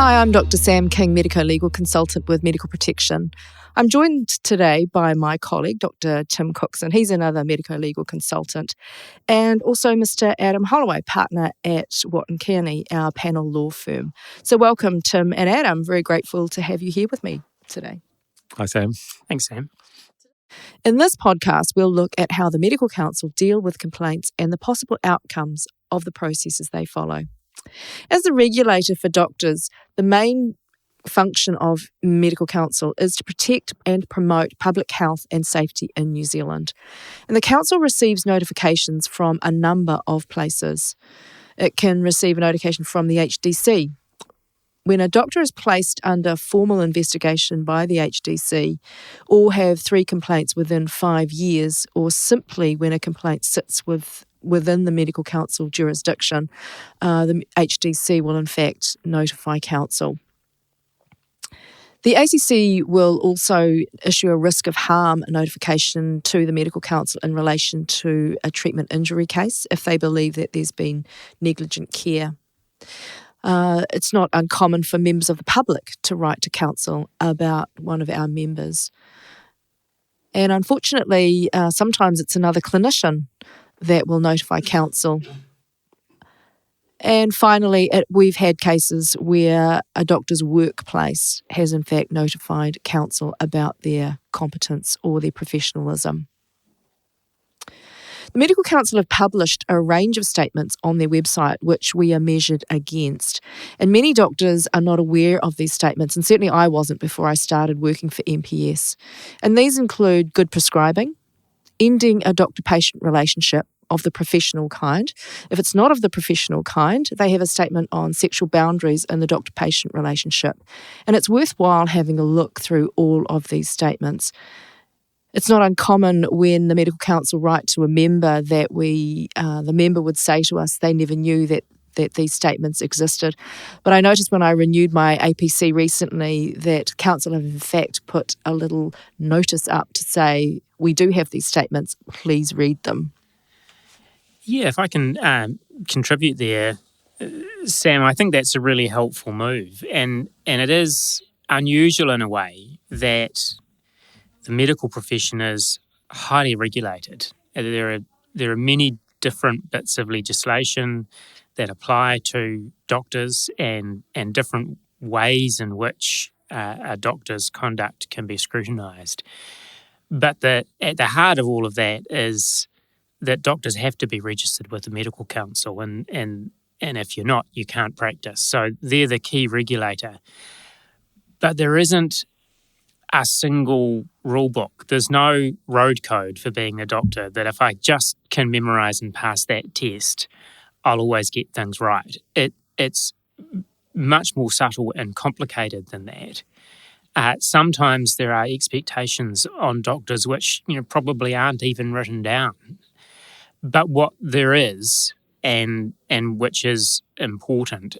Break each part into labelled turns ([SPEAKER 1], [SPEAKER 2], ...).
[SPEAKER 1] Hi, I'm Dr. Sam King, medico-legal consultant with Medical Protection. I'm joined today by my colleague, Dr. Tim Cookson. He's another medico-legal consultant, and also Mr. Adam Holloway, partner at Watt & Kearney, our panel law firm. So welcome, Tim and Adam. Very grateful to have you here with me today.
[SPEAKER 2] Hi, Sam.
[SPEAKER 3] Thanks, Sam.
[SPEAKER 1] In this podcast, we'll look at how the Medical Council deal with complaints and the possible outcomes of the processes they follow. As the regulator for doctors, the main function of Medical Council is to protect and promote public health and safety in New Zealand. And the Council receives notifications from a number of places. It can receive a notification from the HDC. When a doctor is placed under formal investigation by the HDC, or have 3 complaints within 5 years, or simply when a complaint sits within the Medical Council jurisdiction, the HDC will in fact notify Council. The ACC will also issue a risk of harm notification to the Medical Council in relation to a treatment injury case if they believe that there's been negligent care. It's not uncommon for members of the public to write to Council about one of our members. And unfortunately, sometimes it's another clinician that will notify Council. And finally, we've had cases where a doctor's workplace has in fact notified Council about their competence or their professionalism. The Medical Council have published a range of statements on their website which we are measured against. And many doctors are not aware of these statements, and certainly I wasn't before I started working for MPS. And these include good prescribing, ending a doctor-patient relationship of the professional kind. If it's not of the professional kind, they have a statement on sexual boundaries in the doctor-patient relationship. And it's worthwhile having a look through all of these statements. It's not uncommon when the Medical Council write to a member that the member would say to us they never knew that these statements existed. But I noticed when I renewed my APC recently that Council have in fact put a little notice up to say, we do have these statements, please read them.
[SPEAKER 3] Yeah, if I can contribute there, Sam, I think that's a really helpful move. And it is unusual in a way that the medical profession is highly regulated. There are many different bits of legislation that apply to doctors and different ways in which a doctor's conduct can be scrutinised. But at the heart of all of that is that doctors have to be registered with the Medical Council, and if you're not, you can't practice. So they're the key regulator. But there isn't a single rule book. There's no road code for being a doctor that if I just can memorise and pass that test, I'll always get things right. It's much more subtle and complicated than that. Sometimes there are expectations on doctors which probably aren't even written down. But what there is, and which is important,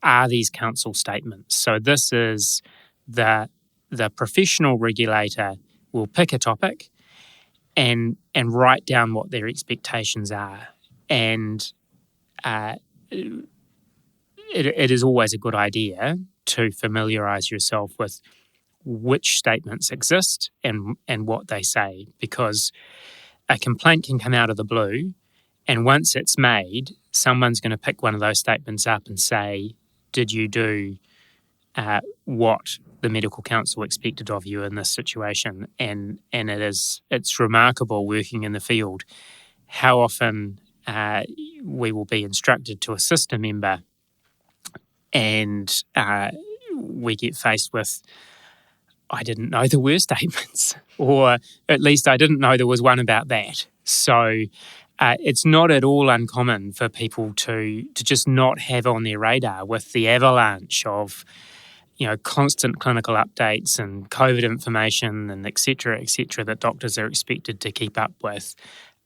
[SPEAKER 3] are these council statements. So this is the professional regulator will pick a topic and write down what their expectations are. And it is always a good idea to familiarise yourself with which statements exist and what they say, because a complaint can come out of the blue, and once it's made, someone's going to pick one of those statements up and say, did you do what the Medical Council expected of you in this situation? And it's remarkable working in the field how often we will be instructed to assist a member and we get faced with, I didn't know there were statements, or at least I didn't know there was one about that. So it's not at all uncommon for people to just not have on their radar with the avalanche of constant clinical updates and COVID information and et cetera, that doctors are expected to keep up with.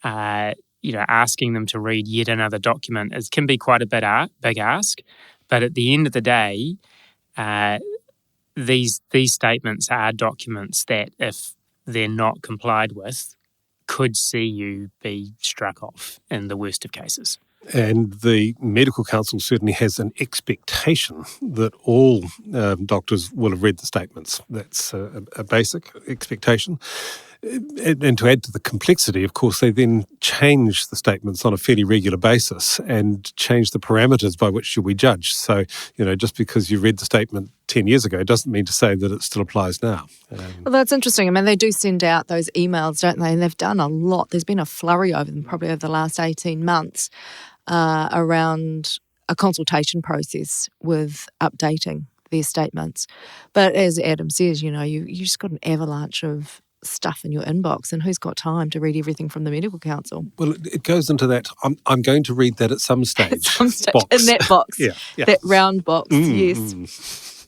[SPEAKER 3] Asking them to read yet another document can be quite a big ask, but at the end of the day, these statements are documents that, if they're not complied with, could see you be struck off in the worst of cases.
[SPEAKER 2] And the medical council certainly has an expectation that all doctors will have read the statements. That's a basic expectation. And to add to the complexity, of course, they then change the statements on a fairly regular basis and change the parameters by which you'll be judged. So, just because you read the statement 10 years ago doesn't mean to say that it still applies now.
[SPEAKER 1] Well, that's interesting. I mean, they do send out those emails, don't they? And they've done a lot. There's been a flurry over them probably over the last 18 months around a consultation process with updating their statements. But as Adam says, you just got an avalanche of stuff in your inbox, and who's got time to read everything from the medical council?
[SPEAKER 2] Well, it goes into that. I'm going to read that at some stage.
[SPEAKER 1] At some stage,
[SPEAKER 2] box.
[SPEAKER 1] in that box,
[SPEAKER 2] yeah.
[SPEAKER 1] that round box, yes.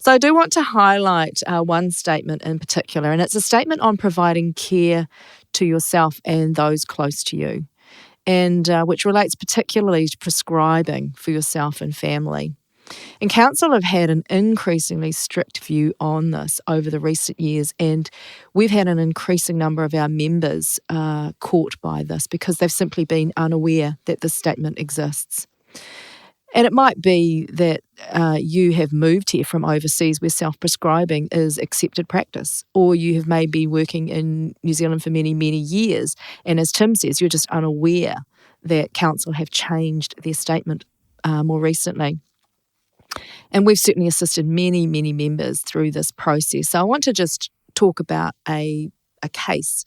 [SPEAKER 1] So I do want to highlight one statement in particular, and it's a statement on providing care to yourself and those close to you, and which relates particularly to prescribing for yourself and family. And council have had an increasingly strict view on this over the recent years, and we've had an increasing number of our members caught by this because they've simply been unaware that this statement exists. And it might be that you have moved here from overseas where self-prescribing is accepted practice, or you have maybe been working in New Zealand for many, many years, and as Tim says, you're just unaware that council have changed their statement more recently. And we've certainly assisted many, many members through this process. So I want to just talk about a case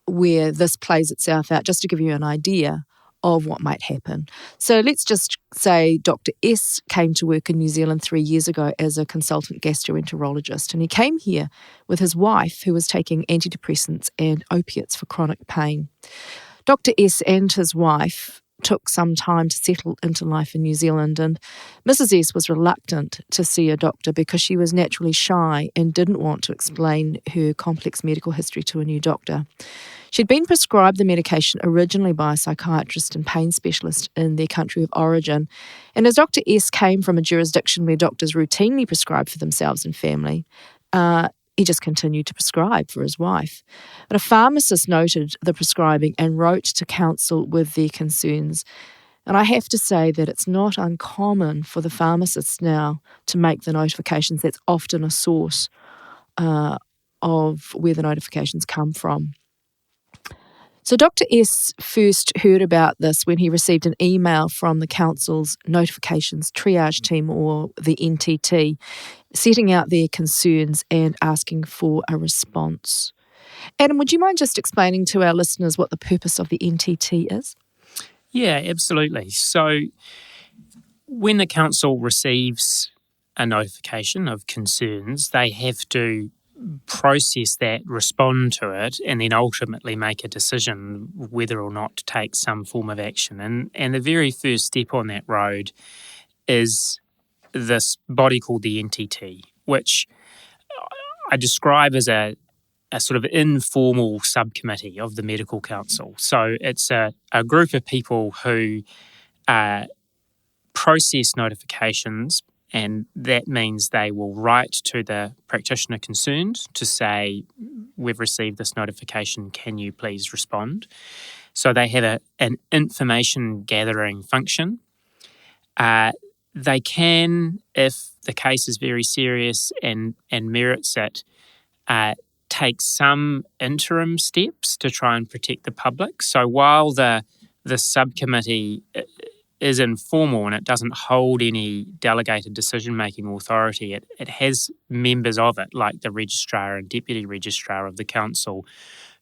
[SPEAKER 1] where this plays itself out, just to give you an idea of what might happen. So let's just say Dr. S came to work in New Zealand 3 years ago as a consultant gastroenterologist, and he came here with his wife who was taking antidepressants and opiates for chronic pain. Dr. S and his wife took some time to settle into life in New Zealand, and Mrs. S was reluctant to see a doctor because she was naturally shy and didn't want to explain her complex medical history to a new doctor. She'd been prescribed the medication originally by a psychiatrist and pain specialist in their country of origin, and as Dr. S came from a jurisdiction where doctors routinely prescribe for themselves and family, he just continued to prescribe for his wife. But a pharmacist noted the prescribing and wrote to council with their concerns. And I have to say that it's not uncommon for the pharmacists now to make the notifications. That's often a source of where the notifications come from. So Dr. S first heard about this when he received an email from the council's notifications triage team, or the NTT, setting out their concerns and asking for a response. Adam, would you mind just explaining to our listeners what the purpose of the NTT is?
[SPEAKER 3] Yeah, absolutely. So when the council receives a notification of concerns, they have to process that, respond to it, and then ultimately make a decision whether or not to take some form of action. And the very first step on that road is this body called the NTT, which I describe as a sort of informal subcommittee of the Medical Council. So it's a group of people who process notifications, and that means they will write to the practitioner concerned to say, we've received this notification, can you please respond? So they have an information gathering function. They can, if the case is very serious and merits it, take some interim steps to try and protect the public. So while the subcommittee is informal and it doesn't hold any delegated decision-making authority, it has members of it, like the registrar and deputy registrar of the council,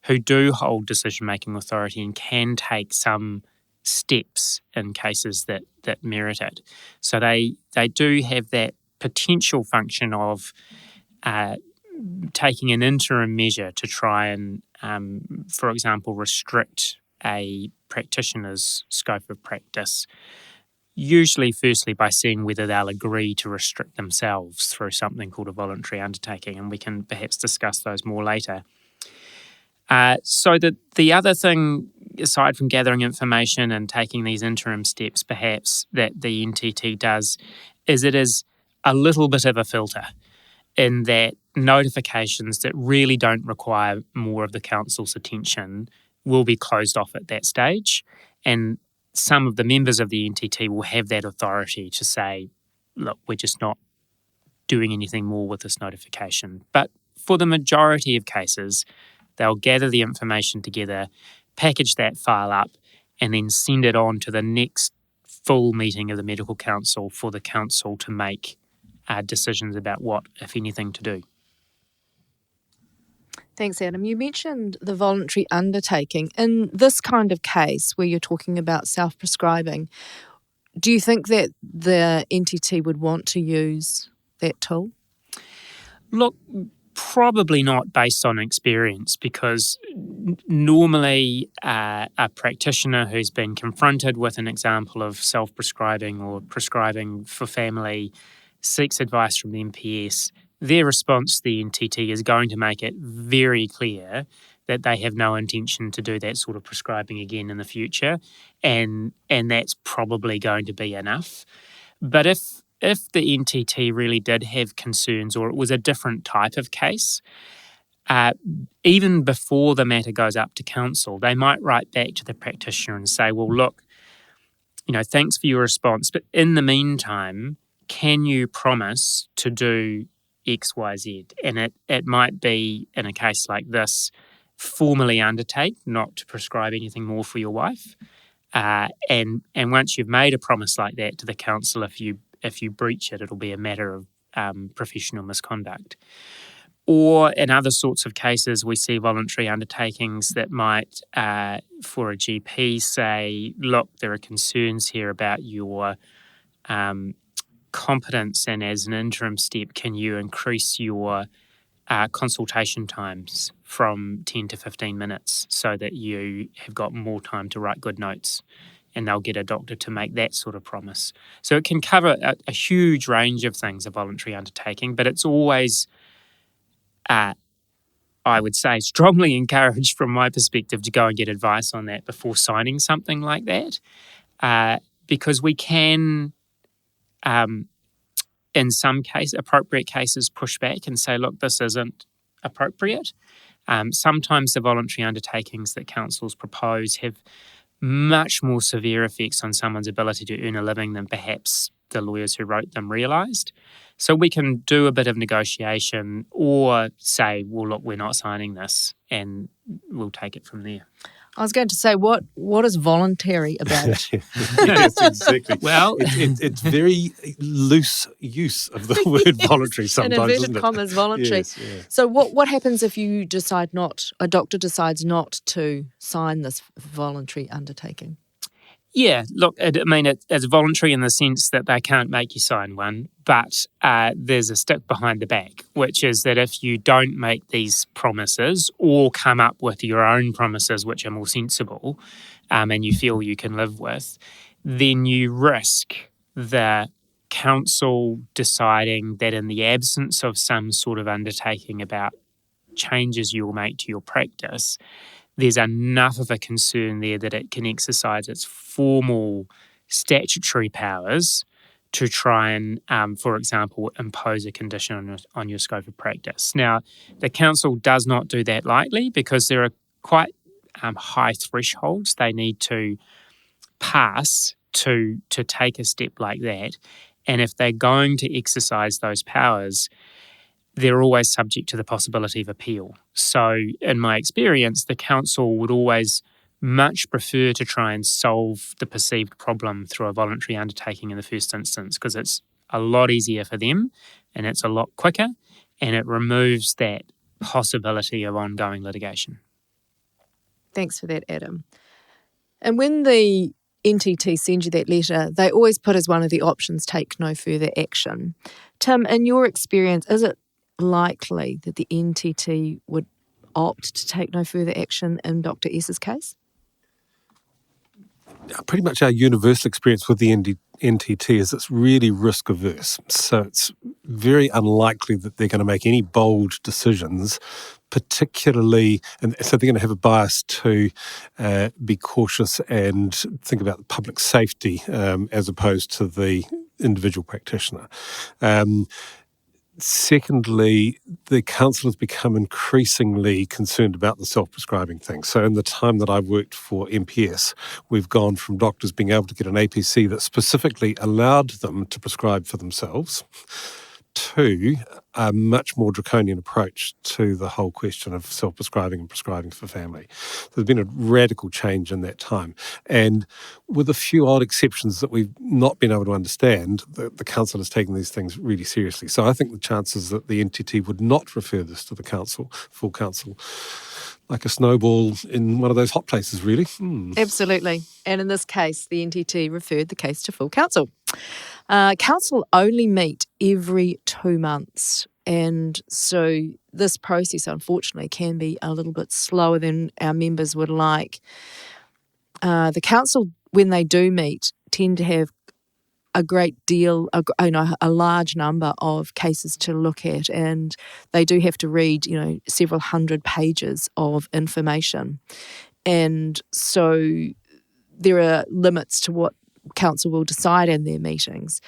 [SPEAKER 3] who do hold decision-making authority and can take some steps in cases that merit it. So they do have that potential function of taking an interim measure to try and, for example, restrict a practitioner's scope of practice, usually firstly by seeing whether they'll agree to restrict themselves through something called a voluntary undertaking, and we can perhaps discuss those more later. So the other thing, aside from gathering information and taking these interim steps perhaps, that the NTT does is it is a little bit of a filter, in that notifications that really don't require more of the council's attention will be closed off at that stage, And some of the members of the NTT will have that authority to say, look, we're just not doing anything more with this notification. But for the majority of cases, they'll gather the information together, package that file up, and then send it on to the next full meeting of the medical council for the council to make decisions about what, if anything, to do.
[SPEAKER 1] Thanks, Adam. You mentioned the voluntary undertaking. In this kind of case where you're talking about self-prescribing, do you think that the NTT would want to use that tool?
[SPEAKER 3] Look, probably not based on experience, because normally a practitioner who's been confronted with an example of self-prescribing or prescribing for family seeks advice from the MPS. Their response to the NTT is going to make it very clear that they have no intention to do that sort of prescribing again in the future, and that's probably going to be enough. But if the NTT really did have concerns, or it was a different type of case, even before the matter goes up to council, they might write back to the practitioner and say, well, look, thanks for your response, but in the meantime, can you promise to do X, Y, Z? And it might be, in a case like this, formally undertake not to prescribe anything more for your wife. And once you've made a promise like that to the council, if you breach it, it'll be a matter of professional misconduct. Or in other sorts of cases, we see voluntary undertakings that might, for a GP, say, look, there are concerns here about your competence, and as an interim step, can you increase your consultation times from 10 to 15 minutes so that you have got more time to write good notes? And they'll get a doctor to make that sort of promise. So it can cover a huge range of things, a voluntary undertaking, but it's always, I would say, strongly encouraged from my perspective to go and get advice on that before signing something like that, because we can, in some appropriate cases, push back and say, look, this isn't appropriate. Sometimes the voluntary undertakings that councils propose have much more severe effects on someone's ability to earn a living than perhaps the lawyers who wrote them realised. So we can do a bit of negotiation or say, well, look, we're not signing this, and we'll take it from there.
[SPEAKER 1] I was going to say, what is voluntary about it?
[SPEAKER 2] Yes, exactly.
[SPEAKER 3] Well,
[SPEAKER 2] it's very loose use of the word voluntary sometimes,
[SPEAKER 1] in
[SPEAKER 2] isn't
[SPEAKER 1] inverted
[SPEAKER 2] it?
[SPEAKER 1] commas, voluntary.
[SPEAKER 2] Yes, yeah.
[SPEAKER 1] So what happens if a doctor decides not to sign this voluntary undertaking?
[SPEAKER 3] Yeah, look, it's voluntary in the sense that they can't make you sign one, but there's a stick behind the back, which is that if you don't make these promises or come up with your own promises which are more sensible and you feel you can live with, then you risk the council deciding that in the absence of some sort of undertaking about changes you'll make to your practice, there's enough of a concern there that it can exercise its formal statutory powers to try and, for example, impose a condition on your scope of practice. Now, the council does not do that lightly because there are quite high thresholds they need to pass to take a step like that. And if they're going to exercise those powers, they're always subject to the possibility of appeal. So in my experience, the council would always much prefer to try and solve the perceived problem through a voluntary undertaking in the first instance, because it's a lot easier for them and it's a lot quicker, and it removes that possibility of ongoing litigation.
[SPEAKER 1] Thanks for that, Adam. And when the NTT send you that letter, they always put as one of the options, take no further action. Tim, in your experience, is it likely that the NTT would opt to take no further action in Dr. S's case?
[SPEAKER 2] Pretty much our universal experience with the NTT is it's really risk averse. So it's very unlikely that they're going to make any bold decisions, particularly, and so they're going to have a bias to be cautious and think about public safety as opposed to the individual practitioner. Secondly, the council has become increasingly concerned about the self-prescribing thing. So in the time that I've worked for MPS, we've gone from doctors being able to get an APC that specifically allowed them to prescribe for themselves to a much more draconian approach to the whole question of self-prescribing and prescribing for family. There's been a radical change in that time. And with a few odd exceptions that we've not been able to understand, the council is taking these things really seriously. So I think the chances that the NTT would not refer this to the council, full council, like a snowball in one of those hot places, really.
[SPEAKER 1] Absolutely. And in this case, the NTT referred the case to full council. Council only meet every 2 months. And so this process, unfortunately, can be a little bit slower than our members would like. The council, when they do meet, tend to have a great deal, a large number of cases to look at, and they do have to read, several hundred pages of information. And so there are limits to what council will decide in their meetings.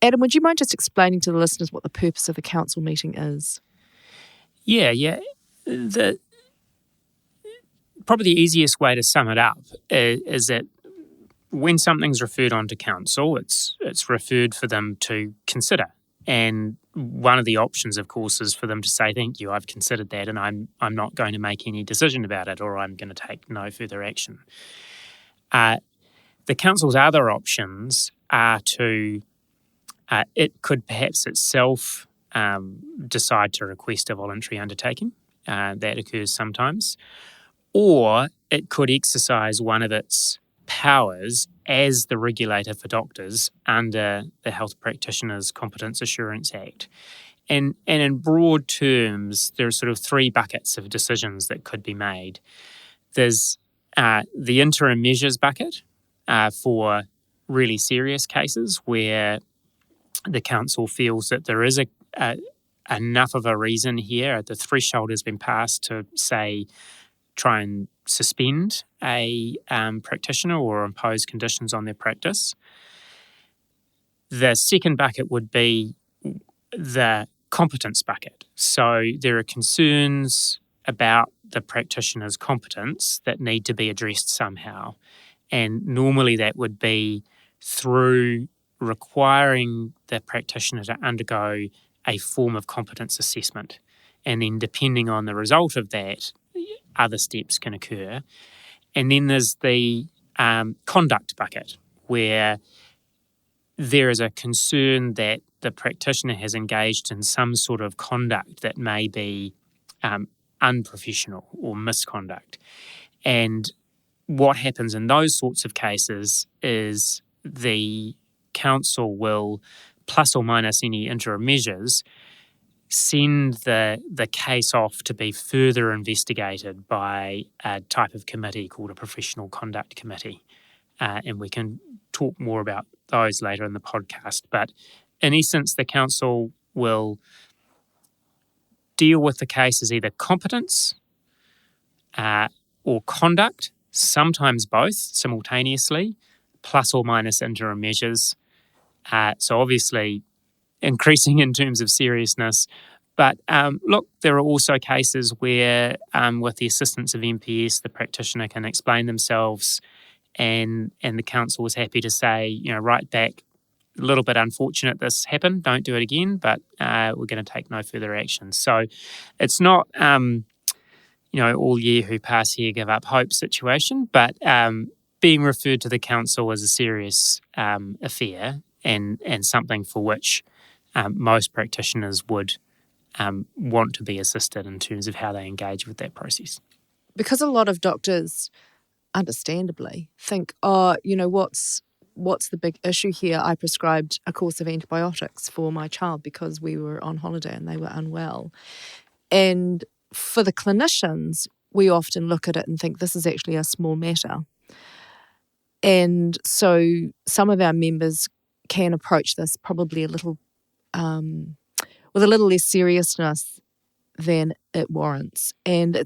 [SPEAKER 1] Adam, would you mind just explaining to the listeners what the purpose of the council meeting is?
[SPEAKER 3] Yeah. Probably the easiest way to sum it up is that when something's referred on to council, it's referred for them to consider. And one of the options, of course, is for them to say, thank you, I've considered that and I'm not going to make any decision about it, or I'm going to take no further action. The council's other options are to, it could perhaps itself decide to request a voluntary undertaking. That occurs sometimes. Or it could exercise one of its powers as the regulator for doctors under the Health Practitioners Competence Assurance Act. And in broad terms, there are sort of 3 buckets of decisions that could be made. There's the interim measures bucket for really serious cases where the council feels that there is enough of a reason here. The threshold has been passed to, say, try and suspend a practitioner or impose conditions on their practice. The second bucket would be the competence bucket. So there are concerns about the practitioner's competence that need to be addressed somehow. And normally that would be through requiring the practitioner to undergo a form of competence assessment. And then depending on the result of that, other steps can occur. And then there's the conduct bucket, where there is a concern that the practitioner has engaged in some sort of conduct that may be unprofessional or misconduct. And what happens in those sorts of cases is the council will, plus or minus any interim measures, send the case off to be further investigated by a type of committee called a professional conduct committee. And we can talk more about those later in the podcast. But in essence, the council will deal with the case as either competence or conduct, sometimes both simultaneously, plus or minus interim measures. So obviously increasing in terms of seriousness. But look, there are also cases where with the assistance of MPS, the practitioner can explain themselves and the council is happy to say, right back, a little bit unfortunate this happened, don't do it again, but we're going to take no further action. So it's not, all ye who pass here give up hope situation, but being referred to the council is a serious affair and something for which most practitioners would want to be assisted in terms of how they engage with that process.
[SPEAKER 1] Because a lot of doctors, understandably, think, what's the big issue here? I prescribed a course of antibiotics for my child because we were on holiday and they were unwell. And for the clinicians, we often look at it and think this is actually a small matter. And so some of our members can approach this probably a little with a little less seriousness than it warrants. And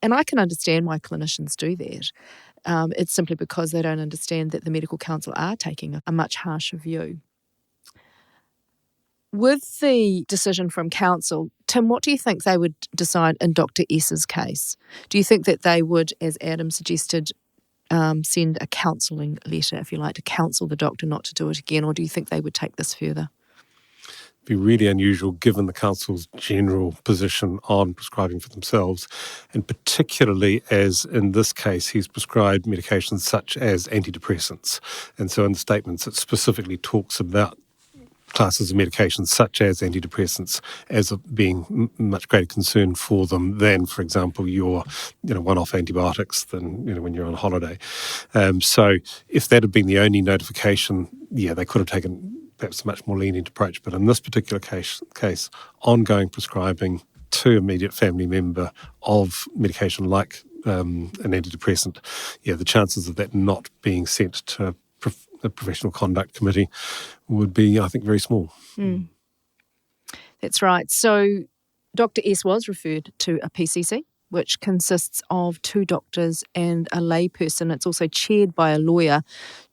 [SPEAKER 1] I can understand why clinicians do that. It's simply because they don't understand that the medical council are taking a much harsher view. With the decision from council, Tim, what do you think they would decide in Dr. S's case? Do you think that they would, as Adam suggested, send a counselling letter, if you like, to counsel the doctor not to do it again, or do you think they would take this further?
[SPEAKER 2] Be really unusual given the council's general position on prescribing for themselves, and particularly as in this case he's prescribed medications such as antidepressants. And so in the statements it specifically talks about classes of medications such as antidepressants as being much greater concern for them than, for example, your one-off antibiotics than when you're on holiday. So if that had been the only notification, they could have taken perhaps a much more lenient approach. But in this particular case, ongoing prescribing to immediate family member of medication like an antidepressant, the chances of that not being sent to the Professional Conduct Committee would be, I think, very small.
[SPEAKER 1] That's right. So Dr. S was referred to a PCC, which consists of 2 doctors and a layperson. It's also chaired by a lawyer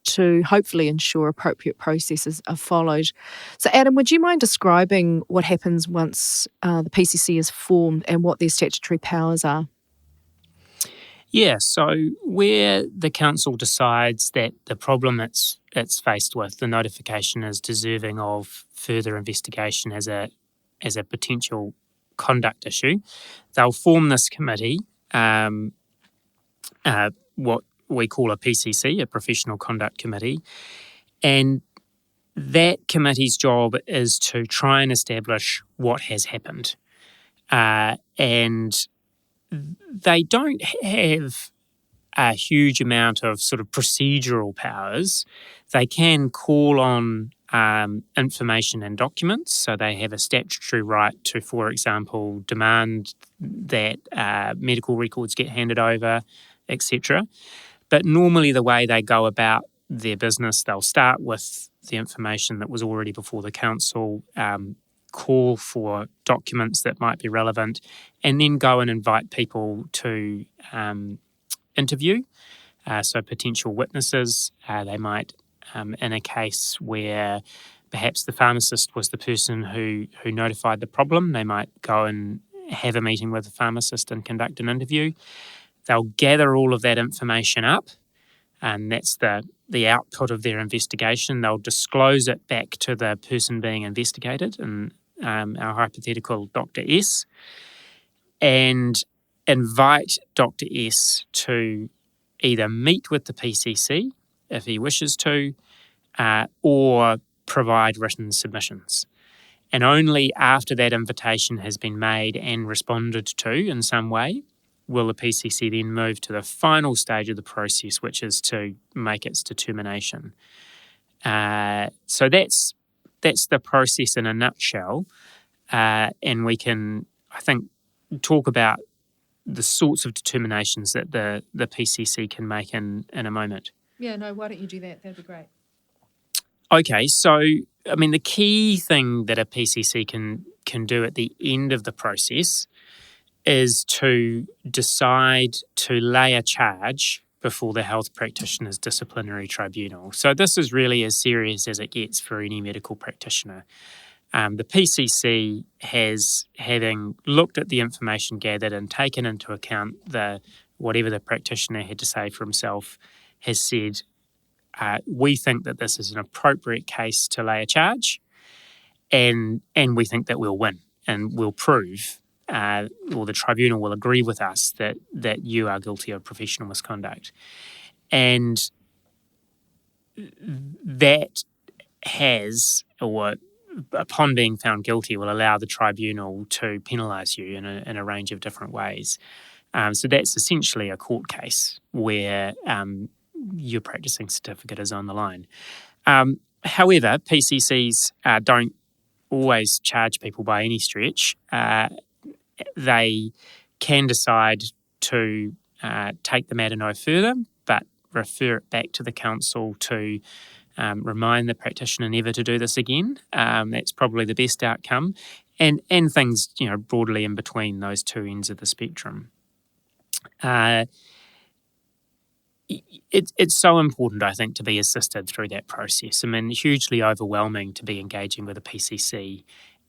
[SPEAKER 1] to hopefully ensure appropriate processes are followed. So Adam, would you mind describing what happens once the PCC is formed and what their statutory powers are?
[SPEAKER 3] Yeah, so where the council decides that the problem it's faced with, the notification is deserving of further investigation as a potential conduct issue, they'll form this committee, what we call a PCC, a Professional Conduct Committee, and that committee's job is to try and establish what has happened. And they don't have a huge amount of sort of procedural powers. They can call on information and documents, so they have a statutory right to, for example, demand that medical records get handed over, etc. But normally the way they go about their business, they'll start with the information that was already before the council, call for documents that might be relevant, and then go and invite people to interview. So potential witnesses, they might, in a case where perhaps the pharmacist was the person who notified the problem, they might go and have a meeting with the pharmacist and conduct an interview. They'll gather all of that information up, and that's the output of their investigation. They'll disclose it back to the person being investigated, and our hypothetical Dr. S, and invite Dr. S to either meet with the PCC if he wishes to, or provide written submissions. And only after that invitation has been made and responded to in some way will the PCC then move to the final stage of the process, which is to make its determination. So that's the process in a nutshell. And we can, I think, talk about the sorts of determinations that the PCC can make in a moment.
[SPEAKER 1] Yeah, no, why don't you do that? That'd be great.
[SPEAKER 3] Okay, so, I mean, the key thing that a PCC can do at the end of the process is to decide to lay a charge before the health practitioner's disciplinary tribunal. So this is really as serious as it gets for any medical practitioner. The PCC has, having looked at the information gathered and taken into account whatever the practitioner had to say for himself, has said, we think that this is an appropriate case to lay a charge, and we think that we'll win and we'll prove, or the tribunal will agree with us that you are guilty of professional misconduct. And that has, or upon being found guilty, will allow the tribunal to penalise you in a range of different ways. So that's essentially a court case where your practicing certificate is on the line. However, PCCs don't always charge people by any stretch. They can decide to take the matter no further, but refer it back to the council to remind the practitioner never to do this again. That's probably the best outcome, and things broadly in between those two ends of the spectrum. it's so important, I think, to be assisted through that process. I mean, hugely overwhelming to be engaging with a PCC.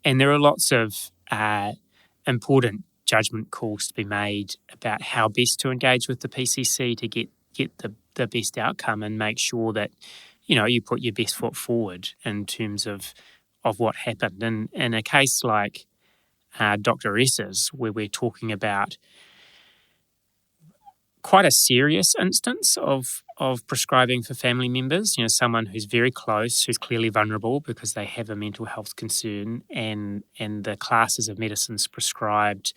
[SPEAKER 3] And there are lots of important judgment calls to be made about how best to engage with the PCC to get the best outcome and make sure that, you put your best foot forward in terms of what happened. And in a case like Dr. S's, where we're talking about quite a serious instance of prescribing for family members, someone who's very close, who's clearly vulnerable because they have a mental health concern, and the classes of medicines prescribed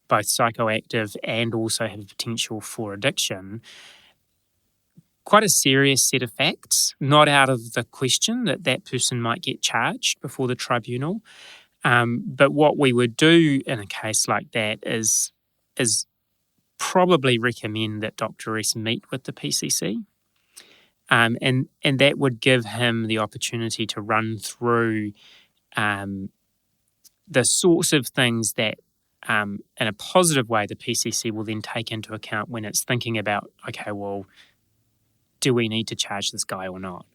[SPEAKER 3] both psychoactive and also have potential for addiction. Quite a serious set of facts, not out of the question that person might get charged before the tribunal. But what we would do in a case like that is probably recommend that Dr. S meet with the PCC. And that would give him the opportunity to run through the sorts of things that, in a positive way, the PCC will then take into account when it's thinking about, okay, well, do we need to charge this guy or not?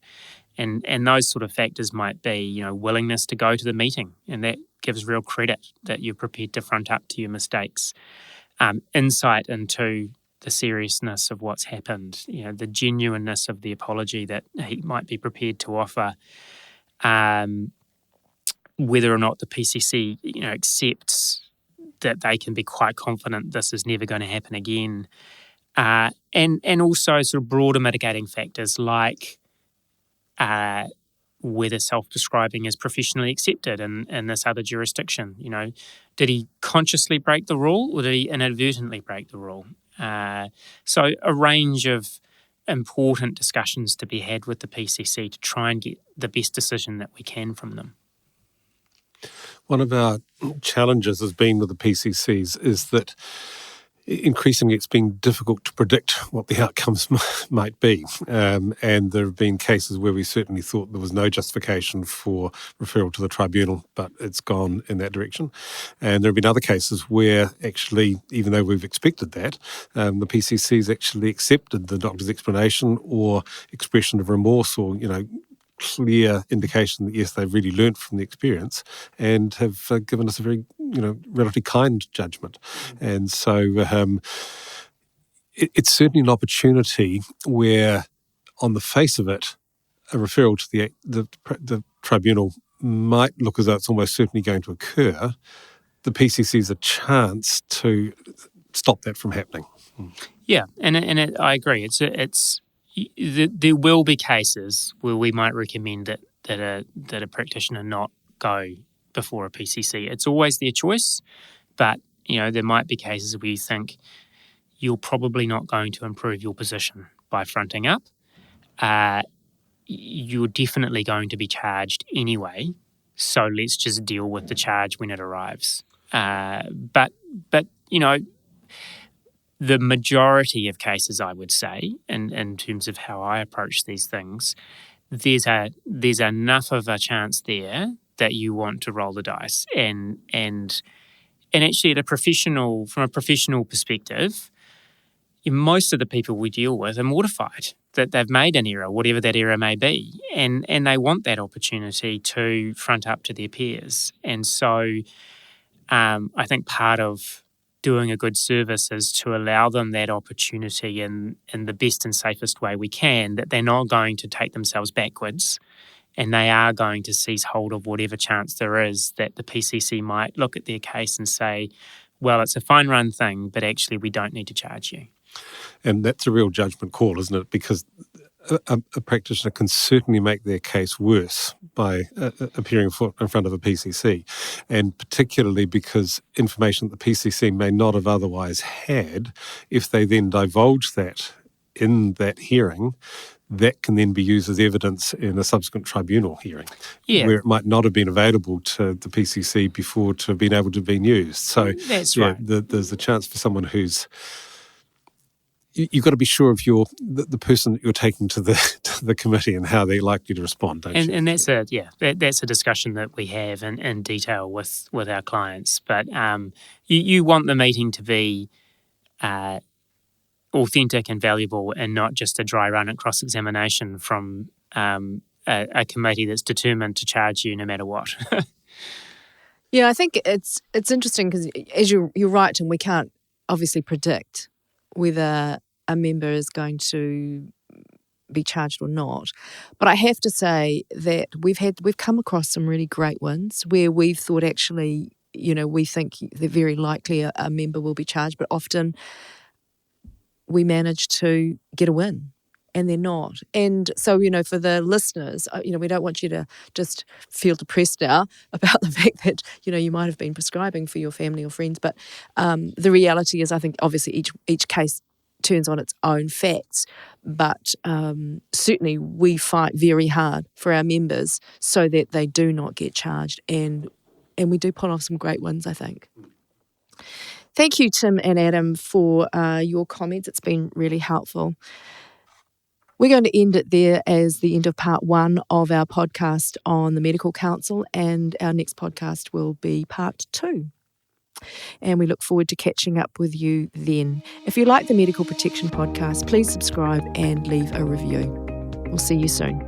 [SPEAKER 3] And those sort of factors might be, willingness to go to the meeting, and that gives real credit that you're prepared to front up to your mistakes. Insight into the seriousness of what's happened, the genuineness of the apology that he might be prepared to offer, whether or not the PCC, accepts that they can be quite confident this is never going to happen again, and also sort of broader mitigating factors like whether self-prescribing is professionally accepted in this other jurisdiction. Did he consciously break the rule or did he inadvertently break the rule? So a range of important discussions to be had with the PCC to try and get the best decision that we can from them.
[SPEAKER 2] One of our challenges has been with the PCCs is that increasingly it's been difficult to predict what the outcomes might be. And there have been cases where we certainly thought there was no justification for referral to the tribunal, but it's gone in that direction. And there have been other cases where actually, even though we've expected that, the PCC's actually accepted the doctor's explanation or expression of remorse or, clear indication that, yes, they've really learnt from the experience and have given us a very, relatively kind judgment. And so it's certainly an opportunity where, on the face of it, a referral to the tribunal might look as though it's almost certainly going to occur. The PCC is a chance to stop that from happening.
[SPEAKER 3] Yeah, and I agree. There will be cases where we might recommend that a practitioner not go before a PCC. It's always their choice, but there might be cases where you think you're probably not going to improve your position by fronting up. You're definitely going to be charged anyway, so let's just deal with the charge when it arrives. But the majority of cases, I would say, in terms of how I approach these things, there's enough of a chance there that you want to roll the dice. And actually, from a professional perspective, most of the people we deal with are mortified that they've made an error, whatever that error may be, and they want that opportunity to front up to their peers. And so, I think part of doing a good service is to allow them that opportunity in the best and safest way we can, that they're not going to take themselves backwards and they are going to seize hold of whatever chance there is that the PCC might look at their case and say, well, it's a fine run thing, but actually we don't need to charge you.
[SPEAKER 2] And that's a real judgment call, isn't it? Because a practitioner can certainly make their case worse by appearing in front of a PCC, and particularly because information that the PCC may not have otherwise had, if they then divulge that in that hearing, that can then be used as evidence in a subsequent tribunal hearing, where it might not have been available to the PCC before to have been able to be used. So
[SPEAKER 3] that's right.
[SPEAKER 2] There's a chance for someone who's you've got to be sure of the person that you're taking to the committee and how they're likely to respond, don't you?
[SPEAKER 3] And that's a discussion that we have in detail with our clients. But you want the meeting to be authentic and valuable, and not just a dry run at cross-examination from a committee that's determined to charge you no matter what.
[SPEAKER 1] Yeah, I think it's interesting because, as you're right, and we can't obviously predict whether a member is going to be charged or not. But I have to say that we've come across some really great ones where we've thought, actually, we think they're very likely a member will be charged, but often we manage to get a win and they're not. And so, for the listeners, we don't want you to just feel depressed now about the fact that, you might have been prescribing for your family or friends. But the reality is, I think, obviously each case turns on its own facts. But certainly we fight very hard for our members so that they do not get charged. And we do pull off some great wins, I think. Thank you, Tim and Adam, for your comments. It's been really helpful. We're going to end it there as the end of part 1 of our podcast on the Medical Council, and our next podcast will be part 2. And we look forward to catching up with you then. If you like the Medical Protection Podcast, please subscribe and leave a review. We'll see you soon.